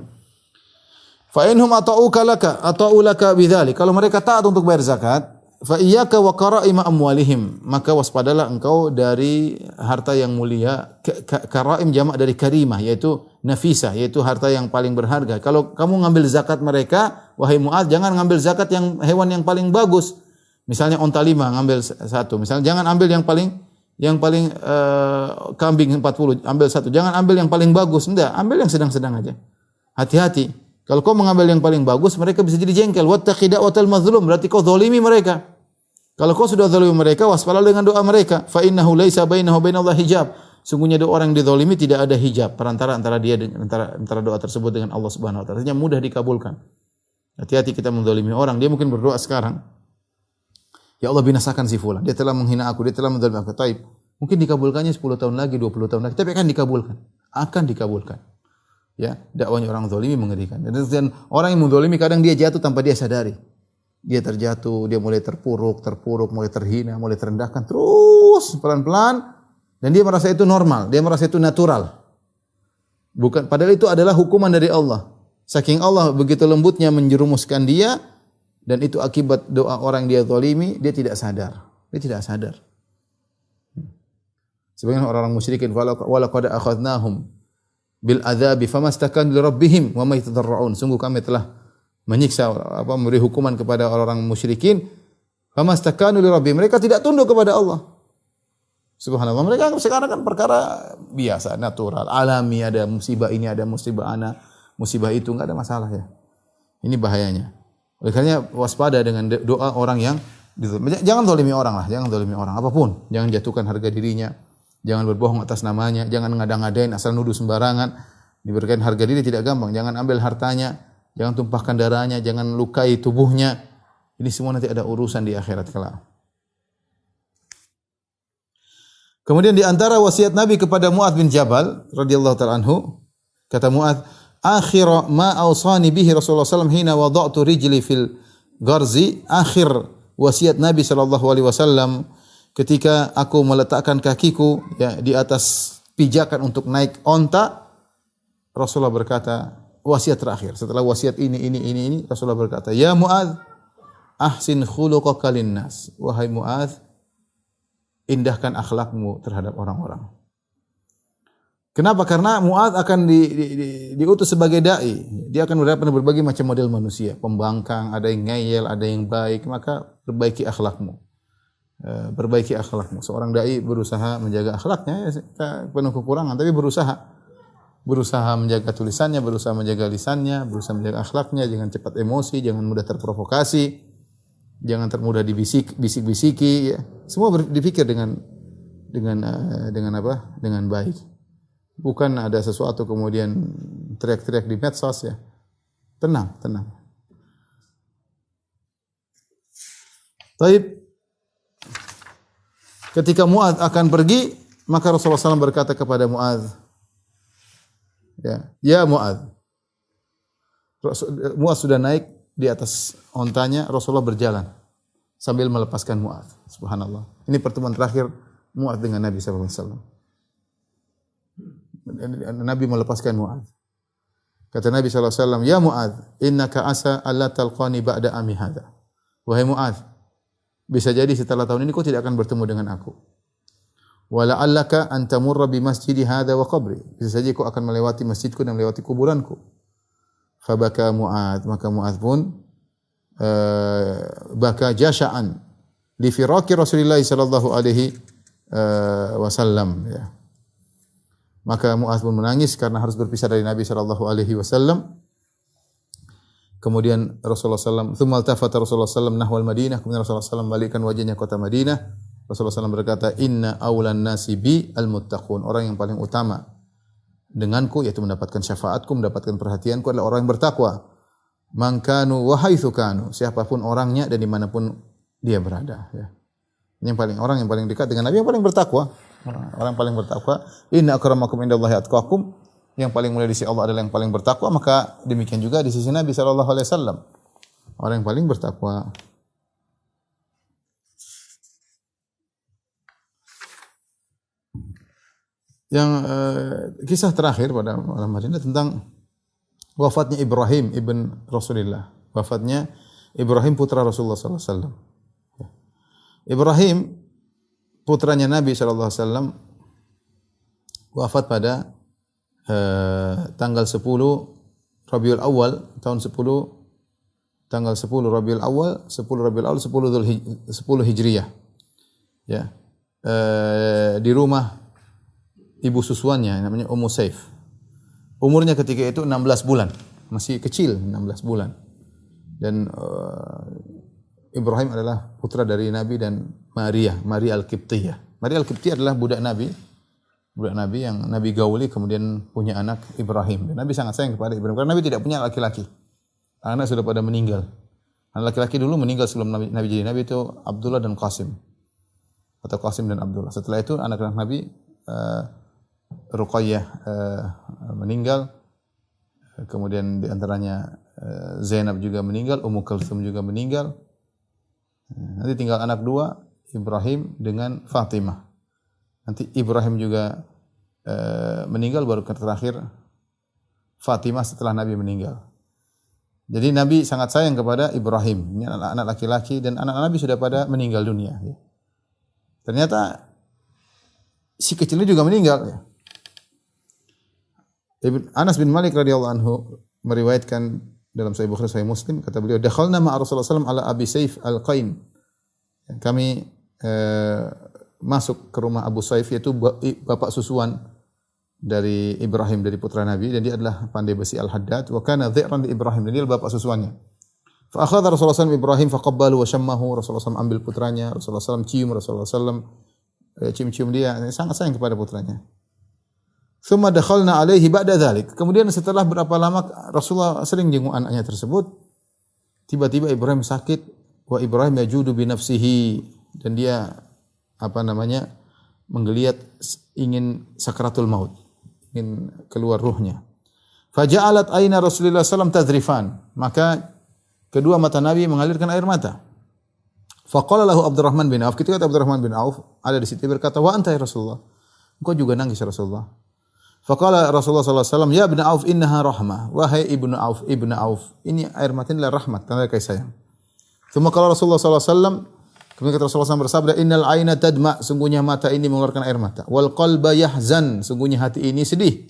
Fa inhum ata'ulaka bidzalik. Kalau mereka taat untuk bayar zakat, fa iyyaka wa qara'ima amwalihim, maka waspadalah engkau dari harta yang mulia. Karaim jamak dari karimah, yaitu nafisah, yaitu harta yang paling berharga. Kalau kamu ngambil zakat mereka, wahai Mu'adz, jangan ngambil zakat yang hewan yang paling bagus. Misalnya onta 5 ngambil 1. Misalnya jangan ambil yang paling kambing 40, ambil 1. Jangan ambil yang paling bagus, enggak, ambil yang sedang-sedang aja. Hati-hati. Kalau kau mengambil yang paling bagus, mereka bisa jadi jengkel. Wattaqi da'watal mazlum, berarti kau zalimi mereka. Kalau kau sudah zalimi mereka, waspadalah dengan doa mereka. Fa innahu laisa bainahu bainallahi hijab. Sungguhnya doa orang yang dizalimi tidak ada hijab perantara antara dia dengan antara doa tersebut dengan Allah Subhanahu wa taala. Artinya mudah dikabulkan. Hati-hati kita menzalimi orang. Dia mungkin berdoa sekarang, ya Allah binasakan si fulan. Dia telah menghina aku, dia telah menzalimi aku. Taib. Mungkin dikabulkannya 10 tahun lagi, 20 tahun lagi, tapi akan dikabulkan. Akan dikabulkan. Ya, dakwanya orang zalimi mengerikan. Dan orang yang menzalimi kadang dia jatuh tanpa dia sadari. Dia terjatuh, dia mulai terpuruk, mulai terhina, mulai terendahkan terus pelan-pelan. Dan dia merasa itu normal, dia merasa itu natural. Bukan, padahal itu adalah hukuman dari Allah. Saking Allah begitu lembutnya menjerumuskan dia, dan itu akibat doa orang yang dia zalimi, dia tidak sadar. Dia tidak sadar. Sebagian orang-orang musyrikin, walaqad akhadnahum bil adzabi famastakanu li rabbihim wa ma yatadarrun. Sungguh kami telah menyiksa memberi hukuman kepada orang-orang musyrikin, famastakanu li rabbihim. Mereka tidak tunduk kepada Allah. Subhanallah, mereka sekarang kan perkara biasa, natural, alami, ada musibah ini, ada musibah ana, musibah itu, enggak ada masalah ya. Ini bahayanya. Oleh karenanya waspada dengan doa orang yang jangan zalimi orang lah, jangan zalimi orang apapun, jangan jatuhkan harga dirinya, jangan berbohong atas namanya, jangan ngada-ngadain asal nuduh sembarangan. Diberikan harga diri tidak gampang, jangan ambil hartanya, jangan tumpahkan darahnya, jangan lukai tubuhnya. Ini semua nanti ada urusan di akhirat kelak. Kemudian di antara wasiat Nabi kepada Mu'adz bin Jabal radhiyallahu ta'ala anhu, kata Mu'adz, akhir ma awsani bihi Rasulullah sallallahu alaihi wasallam hina wada'tu rijli fil gharzi, akhir wasiat Nabi sallallahu alaihi wasallam ketika aku meletakkan kakiku ya di atas pijakan untuk naik onta, Rasulullah berkata, wasiat terakhir setelah wasiat ini Rasulullah berkata, ya Mu'adz, ahsin khuluqaka linnas, wahai Mu'adz, indahkan akhlakmu terhadap orang-orang. Kenapa? Karena Mu'adz akan diutus sebagai dai. Dia akan berhadapan dengan berbagai macam model manusia, pembangkang, ada yang ngeyel, ada yang baik, maka perbaiki akhlakmu. Perbaiki akhlakmu. Seorang dai berusaha menjaga akhlaknya, ya, penuh kekurangan, tapi berusaha menjaga tulisannya, berusaha menjaga lisannya, berusaha menjaga akhlaknya, jangan cepat emosi, jangan mudah terprovokasi, jangan termudah dibisik-bisiki, ya. Semua dipikir dengan apa? Dengan baik. Bukan ada sesuatu kemudian teriak-teriak di medsos ya. Tenang, tenang. Taib. Ketika Mu'adz akan pergi, maka Rasulullah SAW berkata kepada Mu'adz, ya Mu'adz. Mu'adz sudah naik di atas ontanya, Rasulullah berjalan sambil melepaskan Mu'adz. Subhanallah. Ini pertemuan terakhir Mu'adz dengan Nabi SAW. Nabi melepaskan Mu'adz. Kata Nabi SAW, ya Mu'adz, innaka asa alla talqani ba'da ami hadha. Wahai Mu'adz, bisa jadi setelah tahun ini kau tidak akan bertemu dengan aku. Wa la'allaka an tamurra bi masjidi hadha wa qabri. Bisa saja kau akan melewati masjidku dan melewati kuburanku. Fabaka Mu'adz, maka Mu'adz pun baka jasha'an li firaqi Rasulillah sallallahu alaihi wasallam ya. Maka Mu'adz pun menangis karena harus berpisah dari Nabi sallallahu alaihi wasallam. Kemudian Rasulullah SAW, thumma altafata Rasulullah SAW nahwal Madinah. Kemudian Rasulullah SAW balikkan wajahnya kota Madinah. Rasulullah SAW berkata, inna awlan nasi bi al-muttaqun. Orang yang paling utama denganku, yaitu mendapatkan syafaatku, mendapatkan perhatianku adalah orang yang bertakwa. Man kanu wa haitsu kanu. Siapapun orangnya dan dimanapun dia berada. Ya. Orang yang paling dekat dengan Nabi yang paling bertakwa. Orang yang paling bertakwa. Inna akramakum indallahi atqakum. Yang paling mulia di sisi Allah adalah yang paling bertakwa, maka demikian juga di sisi Nabi sallallahu alaihi wasallam. Orang yang paling bertakwa. Yang kisah terakhir pada malam hari ini tentang wafatnya Ibrahim ibn Rasulullah. Wafatnya Ibrahim putra Rasulullah sallallahu alaihi wasallam. Ibrahim putranya Nabi sallallahu alaihi wasallam wafat pada tanggal 10 Rabiul Awal tahun 10 tanggal 10 Rabiul Awal 10 Hijriyah ya di rumah ibu susuannya namanya Ummu Saif. Umurnya ketika itu 16 bulan, masih kecil 16 bulan. Dan Ibrahim adalah putra dari Nabi dan Maria Al-Qibtiyah. Maria Al-Qibtiyah adalah budak Nabi yang Nabi gauli kemudian punya anak Ibrahim. Dan Nabi sangat sayang kepada Ibrahim karena Nabi tidak punya laki-laki. Anak sudah pada meninggal. Anak laki-laki dulu meninggal sebelum Nabi jadi Nabi itu Abdullah dan Qasim. Atau Qasim dan Abdullah. Setelah itu anak-anak Nabi Ruqayyah meninggal. Kemudian di antaranya Zainab juga meninggal, Ummu Kulthum juga meninggal. Nanti tinggal anak dua, Ibrahim dengan Fatimah. Nanti Ibrahim juga meninggal, baru terakhir Fatimah setelah Nabi meninggal. Jadi Nabi sangat sayang kepada Ibrahim. Ini anak laki-laki dan anak Nabi sudah pada meninggal dunia. Ternyata si kecilnya juga meninggal. Anas bin Malik radhiyallahu anhu meriwayatkan dalam Sahih Bukhari Sahih Muslim, kata beliau, dakhalna ma'a Rasulullah sallallahu alaihi wasallam ala Abi Saif al-Qain. Kami masuk ke rumah Abu Saif, yaitu bapak susuan dari Ibrahim, dari putra Nabi, dan dia adalah pandai besi Al-Haddad. Wa kana dhi'ran li Ibrahim, dan dia adalah bapak susuannya. Fa akhadha Rasulullah SAW Ibrahim faqabbalu wa syammahu. Rasulullah SAW ambil putranya, Rasulullah SAW cium, Rasulullah SAW cium-cium dia, sangat sayang kepada putranya. Thumma dakhalna alaihi ba'da dzalik. Kemudian setelah berapa lama Rasulullah sering jenguk anaknya tersebut, tiba-tiba Ibrahim sakit, wa Ibrahim yajudu bi nafsihi, dan dia menggeliat ingin sakaratul maut, ingin keluar ruhnya. Faja'alat aina Rasulullah sallallahu tadrifan, maka kedua mata Nabi mengalirkan air mata. Faqala lahu Abdurrahman bin Auf, ketika Abdurrahman bin Auf ada di situ, berkata, wa anta ya Rasulullah, engkau juga nangis ya Rasulullah. Faqala Rasulullah sallallahu alaihi wasallam, ya ibn Auf innaha rahmah, wahai ibnu Auf, ini air mata adalah rahmat, tanda kasih sayang. Tsumma qala Rasulullah sallallahu alaihi wasallam, kemudian kata Rasulullah SAW bersabda, innal aina tadma, sungguhnya mata ini mengeluarkan air mata. Wal qalba yahzan, sungguhnya hati ini sedih.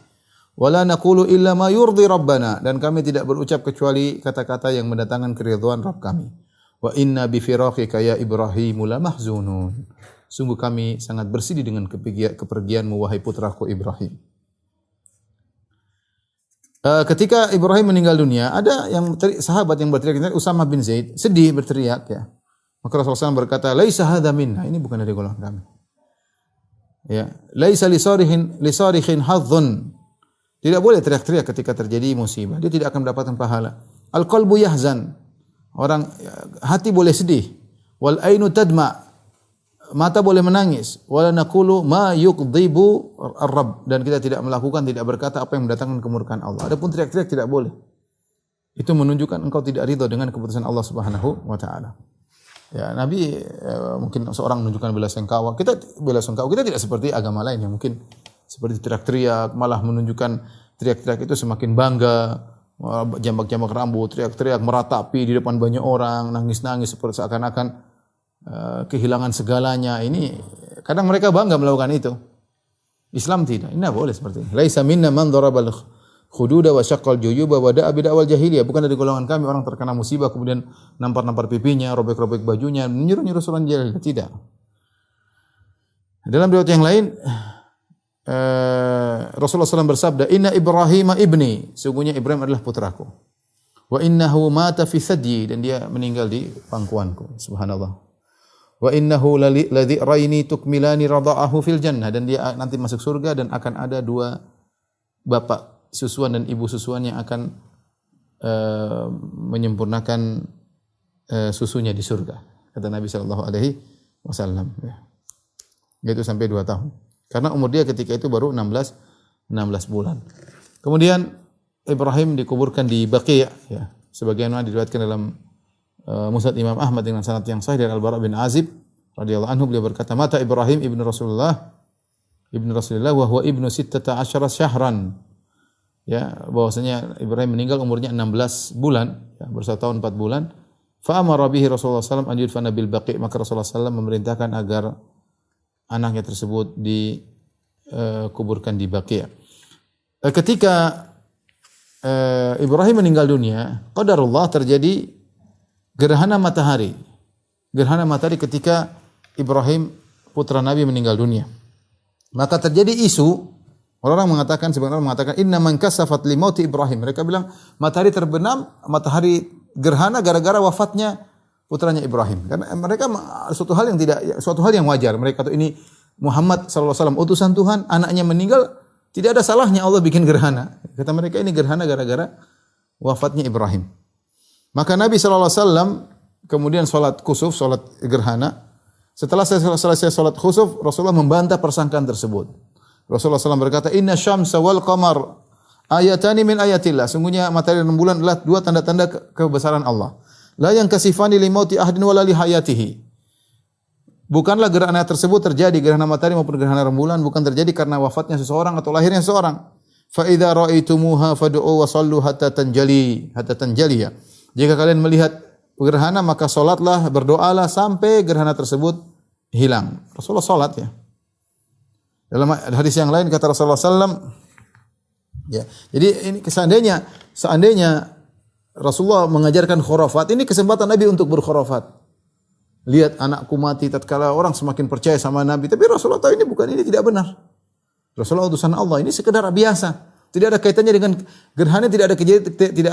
Wala naqulu illa ma yurdi rabbana, dan kami tidak berucap kecuali kata-kata yang mendatangkan keridhaan Rabb kami. Wa inna bi firaqika ya Ibrahim la mahzunun. Sungguh kami sangat bersedih dengan kepergianmu wahai putraku Ibrahim. Ketika Ibrahim meninggal dunia, ada sahabat yang berteriak, Usamah bin Zaid, sedih berteriak ya. Maka Rasulullah SAW berkata, laisa hadza minna, ini bukan dari golongan kami. Ya, laisa li sarikhin hadzun. Tidak boleh teriak-teriak ketika terjadi musibah. Dia tidak akan mendapatkan pahala. Al-qalbu yahzan. Orang hati boleh sedih. Wal ainu tadma. Mata boleh menangis. Wala naqulu ma yuqdhibu ar-rabb, dan kita tidak melakukan, tidak berkata apa yang mendatangkan kemurkaan Allah. Adapun teriak-teriak tidak boleh. Itu menunjukkan engkau tidak ridha dengan keputusan Allah Subhanahu wa taala. Ya, Nabi mungkin seorang menunjukkan bela sungkawa. Kita bela sungkawa, kita tidak seperti agama lain yang mungkin seperti teriak-teriak, malah menunjukkan teriak-teriak itu semakin bangga, jambak-jambak rambut, teriak-teriak meratapi di depan banyak orang, nangis-nangis seperti seakan-akan kehilangan segalanya. Ini kadang mereka bangga melakukan itu. Islam tidak. Ini boleh seperti ini. Laisa minna man darabal khududa wa syaqqal juyuba wa da'a bid'awal jahiliyah. Bukan dari golongan kami orang terkena musibah kemudian nampar-nampar pipinya, robek-robek bajunya, menyuruh-nyuruh suran jahiliyah. Tidak. Dalam riwayat yang lain Rasulullah SAW bersabda, "Inna Ibrahim ibni." Sungguhnya Ibrahim adalah putraku. Wa innahu mata fi thadyi, dan dia meninggal di pangkuanku. Subhanallah. Wa innahu ladzi raini tukmilani rada'ahu fil jannah, dan dia nanti masuk surga dan akan ada dua bapak susuan dan ibu susuan yang akan menyempurnakan susunya di surga, kata Nabi sallallahu alaihi wasallam, ya. Yaitu sampai 2 tahun. Karena umur dia ketika itu baru 16 bulan. Kemudian Ibrahim dikuburkan di Baqi', ya. Sebagaimana diriwayatkan dalam Musnad Imam Ahmad dengan sanad yang sahih dari Al-Bara bin Azib radhiyallahu anhu, beliau berkata, "Mata Ibrahim ibnu Rasulullah wa huwa ibnu 16 syahran." Ya, bahwasanya Ibrahim meninggal umurnya 16 bulan, ya, bersatu tahun 4 bulan. Fa amara bihi Rasulullah sallallahu alaihi wasallam an yudfana bil Baqi', maka Rasulullah sallallahu alaihi wasallam memerintahkan agar anaknya tersebut dikuburkan di Baqi'. Ketika Ibrahim meninggal dunia, qadarullah, terjadi gerhana matahari. Gerhana matahari ketika Ibrahim putra Nabi meninggal dunia. Maka terjadi isu. Orang mengatakan, sebagian orang mengatakan, inna man kasafat li mauti Ibrahim. Mereka bilang matahari terbenam, matahari gerhana gara-gara wafatnya putranya Ibrahim. Karena mereka suatu hal yang wajar. Mereka tahu ini Muhammad sallallahu alaihi wasallam utusan Tuhan, anaknya meninggal, tidak ada salahnya Allah bikin gerhana. Kata mereka ini gerhana gara-gara wafatnya Ibrahim. Maka Nabi sallallahu alaihi wasallam kemudian salat khusuf, salat gerhana. Setelah selesai salat khusuf, Rasulullah membantah persangkaan tersebut. Rasulullah SAW berkata, "Inna syamsa wal qamar ayatani min ayatillah." Sungguhnya matahari dan bulan adalah dua tanda-tanda kebesaran Allah. La yankasifani li mauti ahadin wala li hayatihi. Bukanlah gerhana tersebut terjadi, gerhana matahari maupun gerhana rembulan bukan terjadi karena wafatnya seseorang atau lahirnya seseorang. Fa idza ra'aitumuha fad'u wa sallu hatta tanjaliya. Jika kalian melihat gerhana maka salatlah, berdoalah sampai gerhana tersebut hilang. Rasulullah salat, ya. Dalam hadis yang lain kata Rasulullah SAW, ya. Jadi ini seandainya Rasulullah mengajarkan khurafat, ini kesempatan Nabi untuk berkhurafat. Lihat anakku mati, tatkala orang semakin percaya sama Nabi. Tapi Rasulullah tahu ini tidak benar. Rasulullah utusan Allah, ini sekedar biasa. Tidak ada kaitannya dengan gerhana, tidak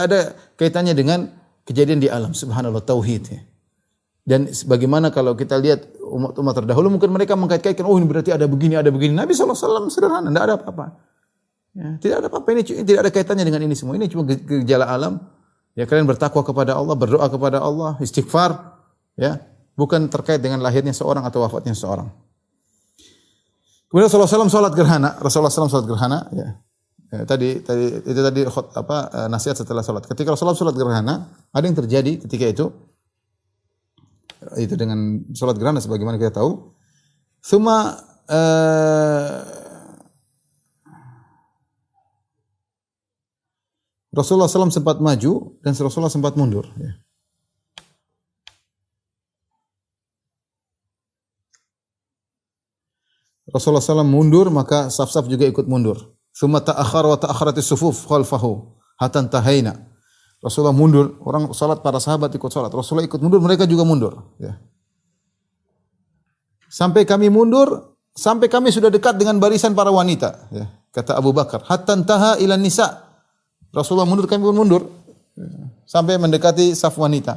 ada kaitannya dengan kejadian di alam. Subhanallah, tauhid, ya. Dan bagaimana kalau kita lihat umat terdahulu, mungkin mereka mengkait-kaitkan, oh ini berarti ada begini. Nabi SAW sederhana, tidak ada apa-apa. Ya, tidak ada apa-apa, ini tidak ada kaitannya dengan ini semua. Ini cuma gejala alam. Ya, kalian bertakwa kepada Allah, berdoa kepada Allah, istighfar, ya, bukan terkait dengan lahirnya seorang atau wafatnya seorang. Kemudian Rasulullah SAW salat gerhana. Ya. Ya, tadi nasihat setelah salat. Ketika Rasulullah salat gerhana, ada yang terjadi ketika itu dengan salat gerhana sebagaimana kita tahu. Suma Rasulullah SAW sempat maju dan Rasulullah sempat mundur, ya. Rasulullah SAW mundur, maka saf-saf juga ikut mundur. Suma ta'akhkhar wa ta'akhkharatis sufuf khalfahu hatta tahaina. Rasulullah mundur, orang salat, para sahabat ikut salat. Rasulullah ikut mundur, mereka juga mundur, ya. Sampai kami mundur, sampai kami sudah dekat dengan barisan para wanita, ya. Kata Abu Bakar, hatta taha ila nisa. Rasulullah mundur, kami pun mundur, ya, sampai mendekati saf wanita.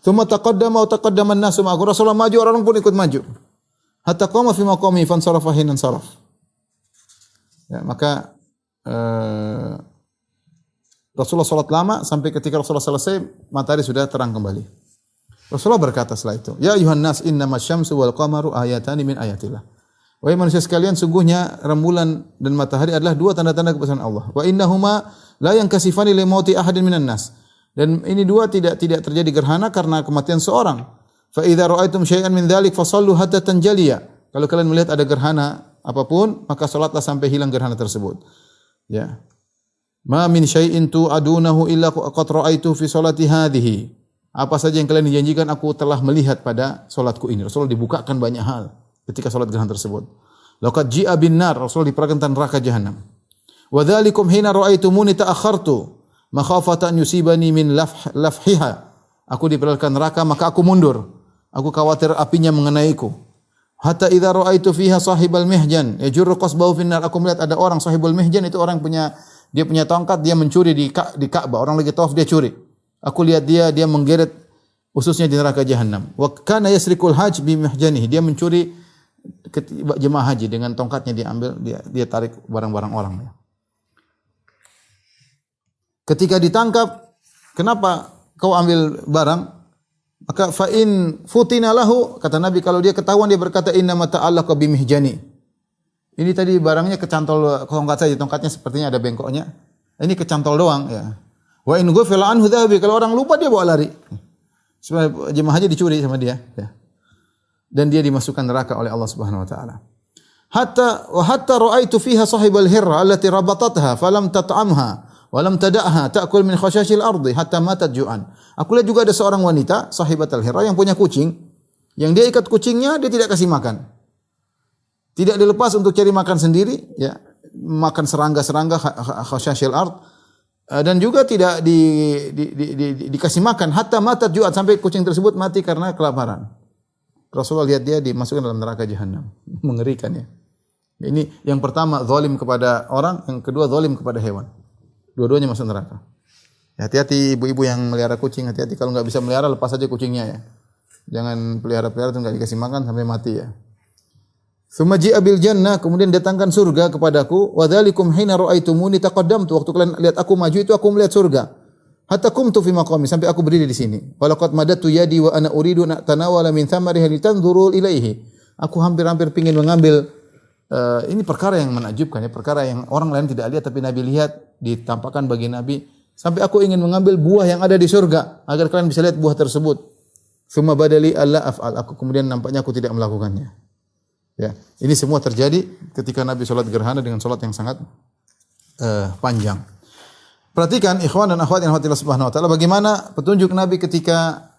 Tsumma taqaddama wa taqaddama an-nasu ma'ahu. Rasulullah maju, orang pun ikut maju. Hatta qama fi maqami fansarafa hinan saraf. Ya, maka Rasulullah sholat lama sampai ketika Rasulullah selesai matahari sudah terang kembali. Rasulullah berkata setelah itu, "Ya ayuhan nas, innamas syamsu wal qamaru ayatani min ayatillah." Wahai manusia sekalian, sungguhnya rembulan dan matahari adalah dua tanda-tanda kebesaran Allah. Wa innahuma la yankasifani li mauti ahadin minan nas. Dan ini dua tidak terjadi gerhana karena kematian seorang. Fa idza ra'aitum syai'an min dzalik fasallu hatta tanjaliya. Kalau kalian melihat ada gerhana apapun, maka salatlah sampai hilang gerhana tersebut. Ya. Ma min syai'in tu'adunahu illa qad ra'aitu fi salati hadhihi. Apa saja yang kalian dijanjikan aku telah melihat pada salatku ini. Rasulullah dibukakan banyak hal ketika salat gerhana tersebut. Laqad ji'a bin nar, Rasulullah diperkenalkan neraka jahanam. Wa dzalikum hina ra'aitumuni ta'akhartu makhafata an yusibani min lafhiha. Aku diperkenalkan neraka maka aku mundur. Aku khawatir apinya mengenaiku. Hatta idza ra'aitu fiha sahibal mihjan yajurru qasbahu fin nar. Aku melihat ada orang sahibul mihjan, itu orang punya tongkat, dia mencuri di Ka'bah. Orang lagi tawaf dia curi. Aku lihat dia menggeret ususnya di neraka jahanam. Wa kana yasrikul hajj bi mihjanihi. Dia mencuri jemaah haji dengan tongkatnya diambil, dia tarik barang-barang orang. Ketika ditangkap, kenapa kau ambil barang? Maka fa in futina lahu, kata Nabi, kalau dia ketahuan dia berkata inna ma ta'allaqa bi mihjani. Ini tadi barangnya kecantol tongkat saja, tongkatnya sepertinya ada bengkoknya. Ini kecantol doang ya. Wa in ghufila anhu dhahabi, kalau orang lupa dia bawa lari. Sebenarnya jemaah haji dicuri sama dia ya. Dan dia dimasukkan neraka oleh Allah Subhanahu wa taala. Hatta ra'aitu fiha sahibal hirra allati rabatatha falam tat'amha wa lam tada'ha ta'kul min khashashil ardi hatta matat ju'an. Aku lihat juga ada seorang wanita sahibatul hirra yang punya kucing, yang dia ikat kucingnya, dia tidak kasih makan. Tidak dilepas untuk cari makan sendiri ya, makan serangga-serangga khashashil ard, dan juga tidak dikasih makan hatta matat ju'an, sampai kucing tersebut mati karena kelaparan. Rasulullah lihat dia dimasukkan dalam neraka jahanam. Mengerikan ya. Ini yang pertama zalim kepada orang, yang kedua zalim kepada hewan. Dua-duanya masuk neraka. Ya, hati-hati ibu-ibu yang melihara kucing, hati-hati kalau enggak bisa melihara lepas saja kucingnya ya. Jangan pelihara-pelihara itu enggak dikasih makan sampai mati ya. Tsumma ji'a bil jannah, kemudian datangkan surga kepadaku, wa dzalikum hina ra'aitumuni taqaddamtu, waktu kalian lihat aku maju itu aku melihat surga. Hatta kumtu fi maqami, sampai aku berdiri di sini. Walaqad madatu yadi wa ana uridu an tanawala min thamarihi litanzuru ilaihi. Aku hampir-hampir ingin mengambil, ini perkara yang menakjubkan ya, perkara yang orang lain tidak lihat tapi Nabi lihat, ditampakkan bagi Nabi. Sampai aku ingin mengambil buah yang ada di surga agar kalian bisa lihat buah tersebut. Tsumma badali alla af'al. Aku kemudian nampaknya aku tidak melakukannya. Ya, ini semua terjadi ketika Nabi salat gerhana dengan salat yang sangat panjang. Perhatikan ikhwan dan akhwat yang Allah Subhanahu wa taala, bagaimana petunjuk Nabi ketika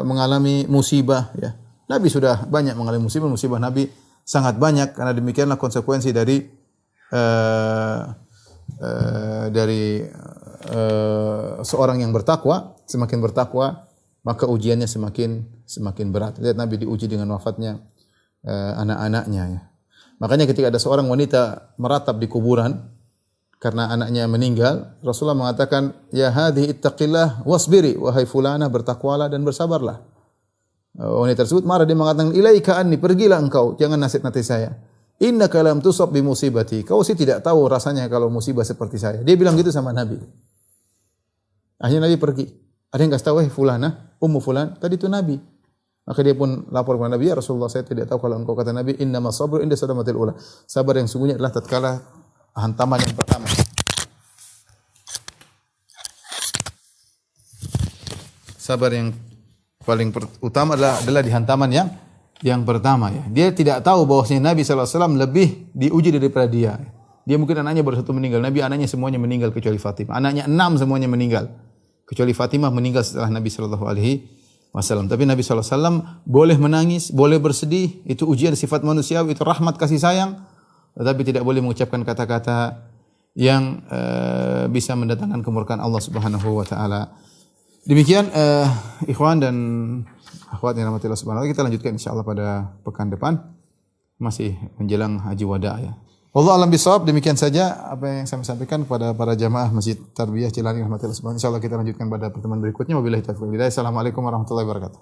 mengalami musibah ya. Nabi sudah banyak mengalami musibah Nabi sangat banyak, karena demikianlah konsekuensi dari seorang yang bertakwa. Semakin bertakwa maka ujiannya semakin berat. Lihat Nabi diuji dengan wafatnya anak-anaknya ya. Makanya ketika ada seorang wanita meratap di kuburan karena anaknya meninggal, Rasulullah mengatakan, "Ya hadhihi ittaqillah wasbiri, wahai fulana bertakwalah dan bersabarlah." Wanita tersebut marah, dia mengatakan, "Ilaika anni, pergilah engkau, jangan nasihati saya. Innaka lam tusab bi musibati." Kau sih tidak tahu rasanya kalau musibah seperti saya. Dia bilang gitu sama Nabi. Akhirnya Nabi pergi. Ada yang kasih tahu, fulana, ummu fulan, tadi itu Nabi. Maka dia pun lapor kepada Nabi, "Ya Rasulullah, saya tidak tahu kalau engkau." Kata Nabi, "Innamas sabru inda sadamatil ula." Sabar yang sungguhnya adalah tatkala hantaman yang pertama. Sabar yang paling utama adalah di hantaman yang pertama ya. Dia tidak tahu bahwasanya Nabi SAW lebih diuji daripada dia. Dia mungkin anaknya baru satu meninggal. Nabi anaknya semuanya meninggal kecuali Fatimah. Anaknya 6 semuanya meninggal. Kecuali Fatimah meninggal setelah Nabi SAW. Tapi Nabi SAW boleh menangis, boleh bersedih. Itu ujian sifat manusiawi, itu rahmat kasih sayang. Tetapi tidak boleh mengucapkan kata-kata yang bisa mendatangkan kemurkaan Allah Subhanahu wa taala. Demikian ikhwan dan akhwat yang rahmatillah subhanahu wa taala, kita lanjutkan insyaallah pada pekan depan, masih menjelang haji wada ya. Wallahu a'lam bishawab. Demikian saja apa yang saya sampaikan kepada para jamaah Masjid Tarbiyah Cilani rahmatillah subhanahu wa taala. Insyaallah kita lanjutkan pada pertemuan berikutnya. Wabillahi taufiq wal hidayah. Assalamualaikum warahmatullahi wabarakatuh.